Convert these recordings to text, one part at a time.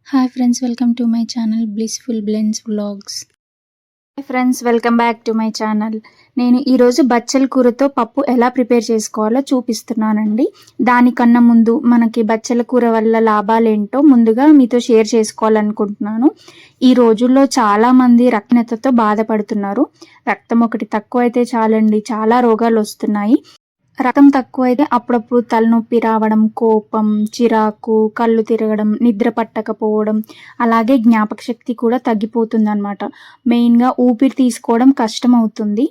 Hi friends, welcome to my channel blissful blends vlogs. Hi friends, welcome back to my channel. నేను ఈరోజు బచ్చల కూరతో పప్పు ఎలా prepare చేసుకోవాలో చూపిస్తున్నానండి. దానికన్నా ముందు మనకి బచ్చల కూర వల్ల లాభాలేంటో ముందుగా మీతో షేర్ చేసుకోవాలనుకుంటున్నాను. ఈ రోజుల్లో చాలామంది రక్తహీనతతో బాధపడుతున్నారు. రక్తం ఒకటి తక్కువ అయితే చాలండి, చాలా రోగాలు వస్తున్నాయి. రక్తం తక్కువైతే అప్పుడప్పుడు తలనొప్పి రావడం, కోపం, చిరాకు, కళ్ళు తిరగడం, నిద్ర పట్టకపోవడం, అలాగే జ్ఞాపక శక్తి కూడా తగ్గిపోతుందన్నమాట. మెయిన్గా ఊపిరి తీసుకోవడం కష్టమవుతుంది.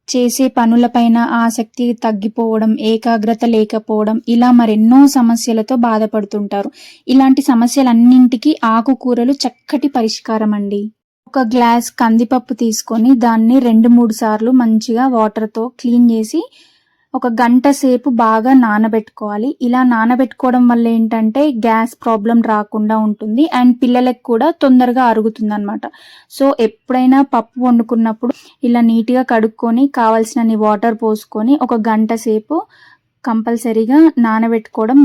చేసే పనులపైన ఆసక్తి తగ్గిపోవడం, ఏకాగ్రత లేకపోవడం, ఇలా మరెన్నో సమస్యలతో బాధపడుతుంటారు. ఇలాంటి సమస్యలన్నింటికీ ఆకుకూరలు చక్కటి పరిష్కారం అండి. ఒక గ్లాస్ కందిపప్పు తీసుకొని దాన్ని 2-3 సార్లు మంచిగా వాటర్తో క్లీన్ చేసి ఒక గంట సేపు బాగా నానబెట్టుకోవాలి. ఇలా నానబెట్టుకోవడం వల్ల ఏంటంటే గ్యాస్ ప్రాబ్లం రాకుండా ఉంటుంది అండ్ పిల్లలకు కూడా తొందరగా అరుగుతుంది అనమాట. సో ఎప్పుడైనా పప్పు వండుకున్నప్పుడు ఇలా నీట్గా కడుక్కొని కావాల్సినన్ని వాటర్ పోసుకొని ఒక గంట సేపు కంపల్సరీగా నానబెట్టుకోవడం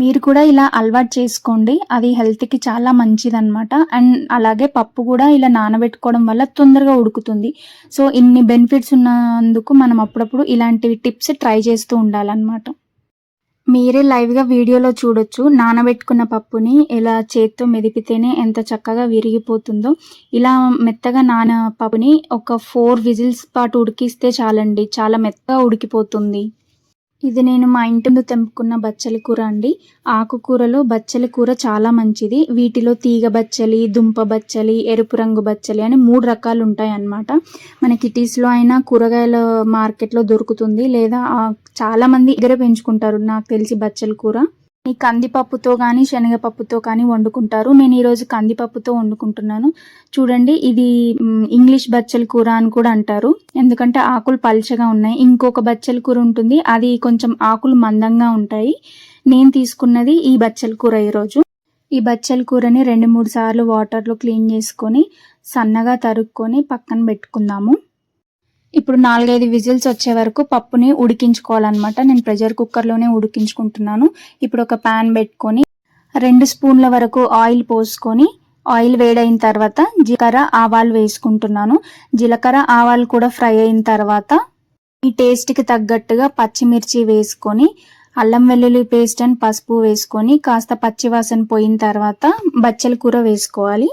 మీరు కూడా ఇలా అలవాటు చేసుకోండి. అది హెల్త్కి చాలా మంచిదన్నమాట. అండ్ అలాగే పప్పు కూడా ఇలా నానబెట్టుకోవడం వల్ల తొందరగా ఉడుకుతుంది. సో ఇన్ని బెనిఫిట్స్ ఉన్నందుకు మనం అప్పుడప్పుడు ఇలాంటివి టిప్స్ ట్రై చేస్తూ ఉండాలన్నమాట. మీరే లైవ్గా వీడియోలో చూడొచ్చు. నానబెట్టుకున్న పప్పుని ఇలా చేత్తో మెదిపితేనే ఎంత చక్కగా విరిగిపోతుందో. ఇలా మెత్తగా పప్పుని ఒక 4 విజిల్స్ పాటు ఉడికిస్తే చాలండి, చాలా మెత్తగా ఉడికిపోతుంది. ఇది నేను మా ఇంటి ముందు తెంపుకున్న బచ్చలి కూర అండి. ఆకుకూరలో బచ్చలి కూర చాలా మంచిది. వీటిలో తీగ బచ్చలి, దుంప బచ్చలి, ఎరుపు రంగు బచ్చలి అని 3 రకాలు ఉంటాయి అన్నమాట. మన కిటీస్లో అయినా కూరగాయల మార్కెట్లో దొరుకుతుంది, లేదా చాలామంది దగ్గర పెంచుకుంటారు నాకు తెలిసి బచ్చలి కూర. ఈ కందిపప్పుతో కానీ శనగపప్పుతో కానీ వండుకుంటారు. నేను ఈరోజు కందిపప్పుతో వండుకుంటున్నాను. చూడండి, ఇది ఇంగ్లీష్ బచ్చల కూర అని కూడా అంటారు, ఎందుకంటే ఆకులు పల్చగా ఉన్నాయి. ఇంకొక బచ్చల కూర ఉంటుంది, అది కొంచెం ఆకులు మందంగా ఉంటాయి. నేను తీసుకున్నది ఈ బచ్చల కూర. ఈరోజు ఈ బచ్చల కూరని 2-3 సార్లు వాటర్లో క్లీన్ చేసుకొని సన్నగా తరుక్కొని పక్కన పెట్టుకుందాము. ఇప్పుడు 4-5 విజిల్స్ వచ్చే వరకు పప్పుని ఉడికించుకోవాలన్నమాట. నేను ప్రెషర్ కుక్కర్లోనే ఉడికించుకుంటున్నాను. ఇప్పుడు ఒక ప్యాన్ పెట్టుకొని 2 స్పూన్ల వరకు ఆయిల్ పోసుకొని, ఆయిల్ వేడైన తర్వాత జీలకర్ర ఆవాలు వేసుకుంటున్నాను. జీలకర్ర ఆవాలు కూడా ఫ్రై అయిన తర్వాత ఈ టేస్ట్కి తగ్గట్టుగా పచ్చిమిర్చి వేసుకొని, అల్లం వెల్లుల్లి పేస్ట్ అండ్ పసుపు వేసుకొని కాస్త పచ్చివాసన పోయిన తర్వాత బచ్చల కూర వేసుకోవాలి.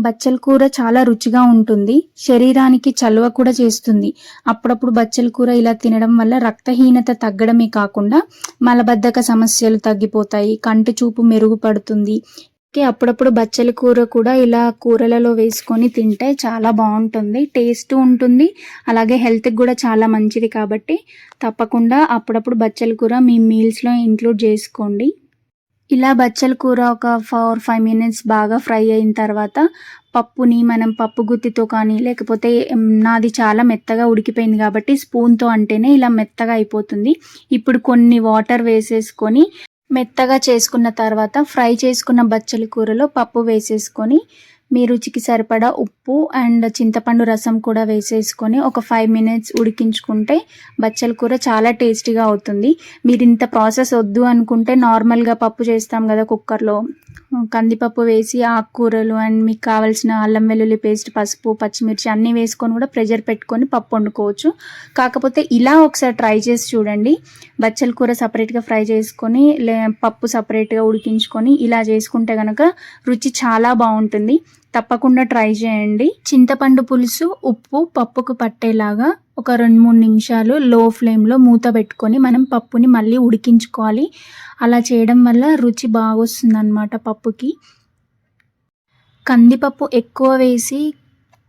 బచ్చల కూర చాలా రుచిగా ఉంటుంది, శరీరానికి చలువ కూడా చేస్తుంది. అప్పుడప్పుడు బచ్చల కూర ఇలా తినడం వల్ల రక్తహీనత తగ్గడమే కాకుండా మలబద్ధక సమస్యలు తగ్గిపోతాయి, కంటి చూపు మెరుగుపడుతుంది. అప్పుడప్పుడు బచ్చల కూర కూడా ఇలా కూరలలో వేసుకొని తింటే చాలా బాగుంటుంది, టేస్ట్ ఉంటుంది, అలాగే హెల్త్కి కూడా చాలా మంచిది. కాబట్టి తప్పకుండా అప్పుడప్పుడు బచ్చల కూర మీ మీల్స్లో ఇంక్లూడ్ చేసుకోండి. ఇలా బచ్చల కూర ఒక 4-5 మినిట్స్ బాగా ఫ్రై అయిన తర్వాత పప్పుని మనం పప్పు గుత్తితో కానీ, లేకపోతే నాది చాలా మెత్తగా ఉడికిపోయింది కాబట్టి స్పూన్తో అంటేనే ఇలా మెత్తగా అయిపోతుంది. ఇప్పుడు కొన్ని వాటర్ వేసేసుకొని మెత్తగా చేసుకున్న తర్వాత ఫ్రై చేసుకున్న బచ్చల కూరలో పప్పు వేసేసుకొని మీ రుచికి సరిపడా ఉప్పు అండ్ చింతపండు రసం కూడా వేసేసుకొని ఒక 5 మినిట్స్ ఉడికించుకుంటే బచ్చల కూర చాలా టేస్టీగా అవుతుంది. మీరు ఇంత ప్రాసెస్ వద్దు అనుకుంటే నార్మల్గా పప్పు చేస్తాం కదా కుక్కర్లో, కందిపప్పు వేసి ఆకుకూరలు అండ్ మీకు కావాల్సిన అల్లం వెల్లుల్లి పేస్ట్, పసుపు, పచ్చిమిర్చి అన్నీ వేసుకొని కూడా ప్రెషర్ పెట్టుకొని పప్పు వండుకోవచ్చు. కాకపోతే ఇలా ఒకసారి ట్రై చేసి చూడండి. బచ్చల కూర సపరేట్గా ఫ్రై చేసుకొని పప్పు సపరేట్గా ఉడికించుకొని ఇలా చేసుకుంటే కనుక రుచి చాలా బాగుంటుంది. తప్పకుండా ట్రై చేయండి. చింతపండు పులుసు, ఉప్పు పప్పుకు పట్టేలాగా ఒక 2-3 నిమిషాలు లో ఫ్లేమ్లో మూత పెట్టుకొని మనం పప్పుని మళ్ళీ ఉడికించుకోవాలి. అలా చేయడం వల్ల రుచి బాగా వస్తుంది అన్నమాట పప్పుకి. కందిపప్పు ఎక్కువ వేసి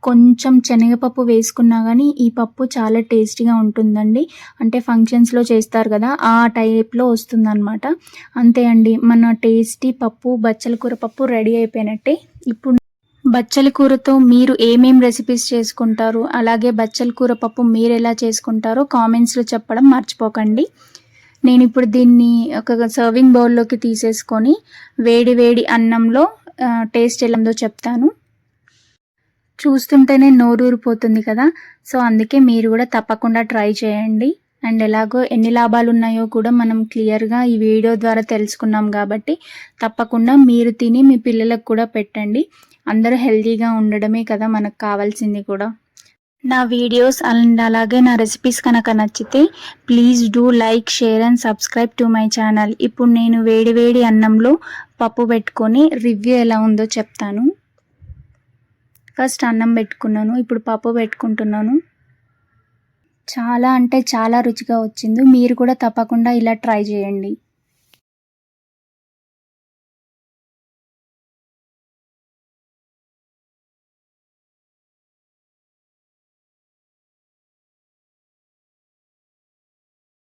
కొంచెం శనగపప్పు వేసుకున్నా కానీ ఈ పప్పు చాలా టేస్టీగా ఉంటుందండి. అంటే ఫంక్షన్స్లో చేస్తారు కదా, ఆ టైప్లో వస్తుందన్నమాట. అంతే అండి, మన టేస్టీ పప్పు బచ్చల కూర పప్పు రెడీ అయిపోయినట్టే. ఇప్పుడు బచ్చల కూరతో మీరు ఏమేం రెసిపీస్ చేసుకుంటారు, అలాగే బచ్చల కూర పప్పు మీరు ఎలా చేసుకుంటారో కామెంట్స్లో చెప్పడం మర్చిపోకండి. నేను ఇప్పుడు దీన్ని ఒక సర్వింగ్ బౌల్లోకి తీసేసుకొని వేడి వేడి అన్నంలో టేస్ట్ ఎలా ఉందో చెప్తాను. చూస్తుంటేనే నోరూరిపోతుంది కదా, సో అందుకే మీరు కూడా తప్పకుండా ట్రై చేయండి అండ్ ఎలాగో ఎన్ని లాభాలు ఉన్నాయో కూడా మనం క్లియర్గా ఈ వీడియో ద్వారా తెలుసుకున్నాం కాబట్టి తప్పకుండా మీరు తిని మీ పిల్లలకు కూడా పెట్టండి. అందరూ హెల్తీగా ఉండడమే కదా మనకు కావాల్సింది కూడా. నా వీడియోస్ అండ్ అలాగే నా రెసిపీస్ కనుక నచ్చితే please do like, share and subscribe to my channel. ఇప్పుడు నేను వేడి వేడి అన్నంలో పప్పు పెట్టుకొని రివ్యూ ఎలా ఉందో చెప్తాను. ఫస్ట్ అన్నం పెట్టుకున్నాను, ఇప్పుడు పప్పు పెట్టుకుంటున్నాను. చాలా అంటే చాలా రుచిగా వచ్చింది. మీరు కూడా తప్పకుండా ఇలా ట్రై చేయండి.